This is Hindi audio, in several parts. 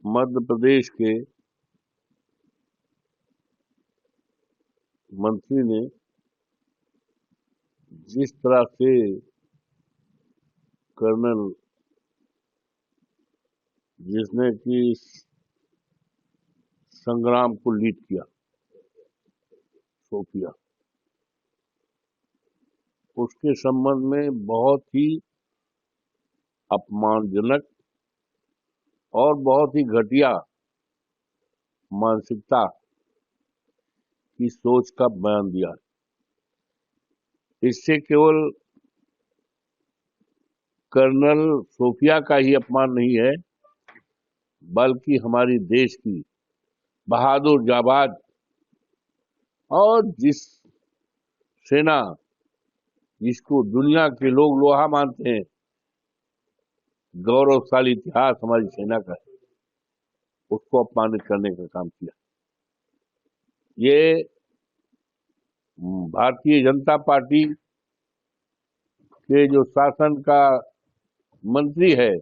मध्य प्रदेश के मंत्री ने जिस तरह से कर्नल जिसने कि संग्राम को लीड किया सोफिया, उसके संबंध में बहुत ही अपमानजनक और बहुत ही घटिया मानसिकता की सोच का बयान दिया। इससे केवल कर्नल सोफिया का ही अपमान नहीं है, बल्कि हमारी देश की बहादुर जाबाज और जिस सेना जिसको दुनिया के लोग लोहा मानते हैं, गौरवशाली इतिहास हमारी सेना का है, उसको अपमानित करने का काम किया। ये भारतीय जनता पार्टी के जो शासन का मंत्री है,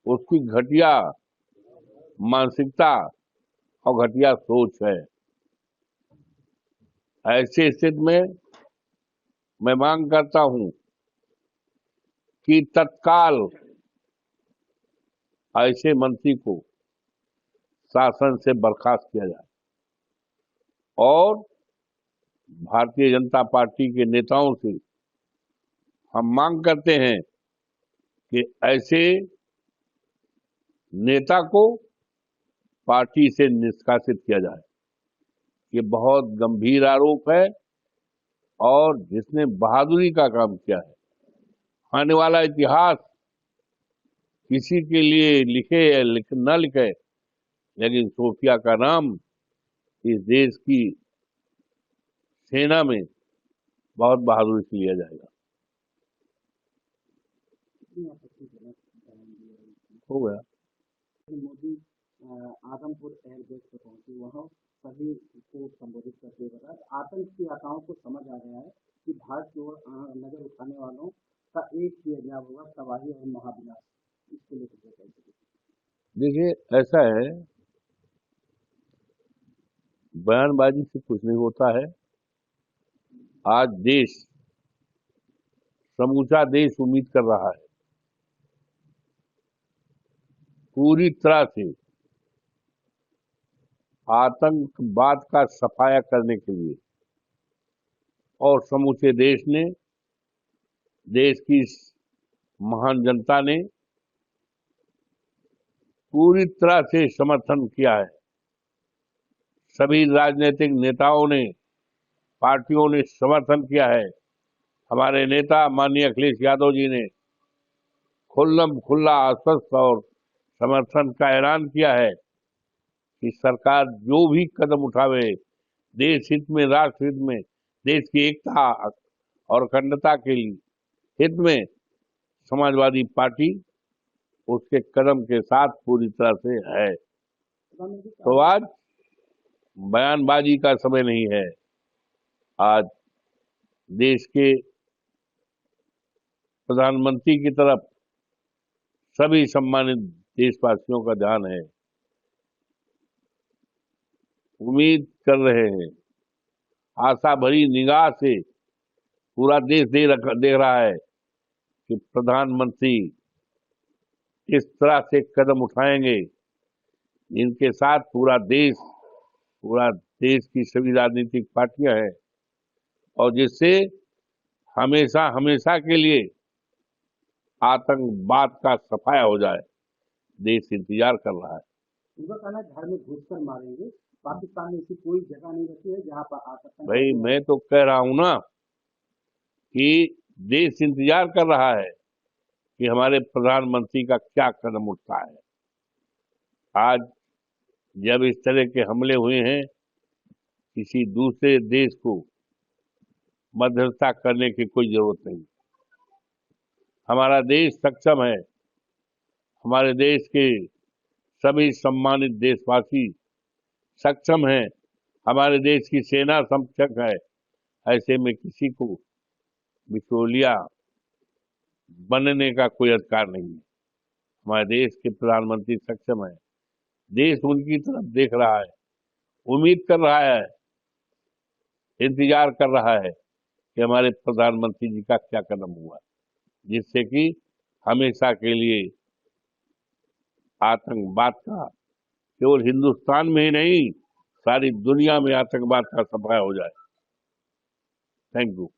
उसकी घटिया मानसिकता और घटिया सोच है। ऐसे स्थिति में मैं मांग करता हूं कि तत्काल ऐसे मंत्री को शासन से बर्खास्त किया जाए और भारतीय जनता पार्टी के नेताओं से हम मांग करते हैं कि ऐसे नेता को पार्टी से निष्कासित किया जाए। ये बहुत गंभीर आरोप है और जिसने बहादुरी का काम किया है, आने वाला इतिहास किसी के लिए लिखे या न लिखे, लेकिन सोफिया का नाम इस देश की सेना में बहुत बहादुरी से लिया जाएगा। हो गया। मोदी आदमपुर एयरबेस पर पहुंचे, वहां सभी को संबोधित करते हुए बताया आतंक की आशाओं को समझ आ गया है कि भारत की ओर नजर उठाने वालों का एक ही एजेंडा होगा, तबाही और महाविनाश। इसको लेकर देखिए, ऐसा है, बयानबाजी से कुछ नहीं होता है। आज देश, समूचा देश उम्मीद कर रहा है पूरी तरह से आतंकवाद का सफाया करने के लिए, और समूचे देश ने, देश की महान जनता ने पूरी तरह से समर्थन किया है। सभी राजनीतिक नेताओं ने, पार्टियों ने समर्थन किया है। हमारे नेता माननीय अखिलेश यादव जी ने खुल्लम खुल्ला आश्वस्त और समर्थन का ऐलान किया है कि सरकार जो भी कदम उठावे देश हित में, राष्ट्र हित में, देश की एकता और अखंडता के लिए हित में, समाजवादी पार्टी उसके कदम के साथ पूरी तरह से है। तो आज बयानबाजी का समय नहीं है। आज देश के प्रधानमंत्री की तरफ सभी सम्मानित देशवासियों का ध्यान है। उम्मीद कर रहे हैं, आशा भरी निगाह से पूरा देश देख रहा है कि प्रधानमंत्री किस तरह से कदम उठाएंगे, इनके साथ पूरा देश की सभी राजनीतिक पार्टियां हैं, और जिससे हमेशा हमेशा के लिए आतंकवाद का सफाया हो जाए। देश इंतजार कर रहा है। उनका कहना है घर में घुसकर मारेंगे। पाकिस्तान ने ऐसी कोई जगह नहीं रखी है जहां पर आतंक। भाई, मैं तो कह रहा हूं ना कि देश इंतजार कर रहा है कि हमारे प्रधानमंत्री का क्या कदम उठता है। आज जब इस तरह के हमले हुए हैं, किसी दूसरे देश को मध्यस्थता करने की कोई जरूरत नहीं। हमारा देश सक्षम है। हमारे देश के सभी सम्मानित देशवासी सक्षम हैं। हमारे देश की सेना सक्षम है। ऐसे में किसी को बिचौलिया बनने का कोई अधिकार नहीं है। हमारे देश के प्रधानमंत्री सक्षम है। देश उनकी तरफ देख रहा है, उम्मीद कर रहा है, इंतजार कर रहा है कि हमारे प्रधानमंत्री जी का क्या कदम हुआ, जिससे कि हमेशा के लिए आतंकवाद का केवल हिंदुस्तान में ही नहीं, सारी दुनिया में आतंकवाद का सफाया हो जाए। Thank you.